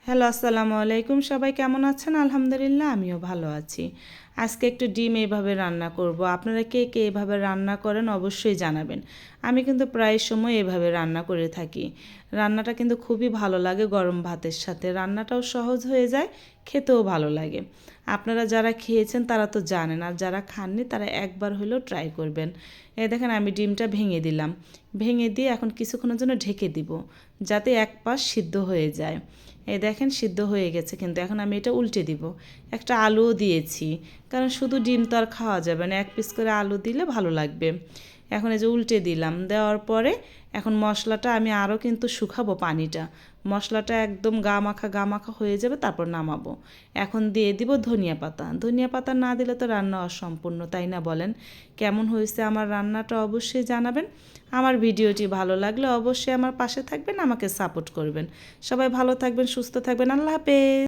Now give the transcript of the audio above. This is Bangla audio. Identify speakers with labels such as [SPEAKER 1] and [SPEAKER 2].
[SPEAKER 1] হ্যালো, আসসালামু আলাইকুম। সবাই কেমন আছেন? আলহামদুলিল্লাহ, আমিও ভালো আছি। আজকে একটু ডিম এইভাবে রান্না করব। আপনারা কে কে এভাবে রান্না করেন অবশ্যই জানাবেন। আমি কিন্তু প্রায় সময় এভাবে রান্না করে থাকি। রান্নাটা কিন্তু খুবই ভালো লাগে গরম ভাতের সাথে। রান্নাটাও সহজ হয়ে যায়, খেতেও ভালো লাগে। আপনারা যারা খেয়েছেন তারা তো জানেন, আর যারা খাননি তারা একবার হলেও ট্রাই করবেন। এই দেখেন, আমি ডিমটা ভেঙে দিলাম। ভেঙে দিয়ে এখন কিছুক্ষণের জন্য ঢেকে দিব, যাতে এক পাশ সিদ্ধ হয়ে যায়। এই দেখেন, সিদ্ধ হয়ে গেছে, কিন্তু এখন আমি এটা উল্টে দিব। একটা আলুও দিয়েছি, কারণ শুধু ডিম তো আর খাওয়া যাবে না, এক পিস করে আলু দিলে ভালো লাগবে। এখন এই যে উল্টে দিলাম, দেওয়ার পরে এখন মশলাটা আমি আরও কিন্তু শুকাবো পানিটা। মশলাটা একদম গা মাখা হয়ে যাবে, তারপর নামাবো। এখন দিয়ে দিব ধনিয়া পাতা। ধনিয়া পাতা না দিলে তো রান্না অসম্পূর্ণ, তাই না বলেন? কেমন হয়েছে আমার রান্নাটা অবশ্যই জানাবেন। আমার ভিডিওটি ভালো লাগলে অবশ্যই আমার পাশে থাকবেন, আমাকে সাপোর্ট করবেন। সবাই ভালো থাকবেন, সুস্থ থাকবেন। আল্লাহ হাফেজ।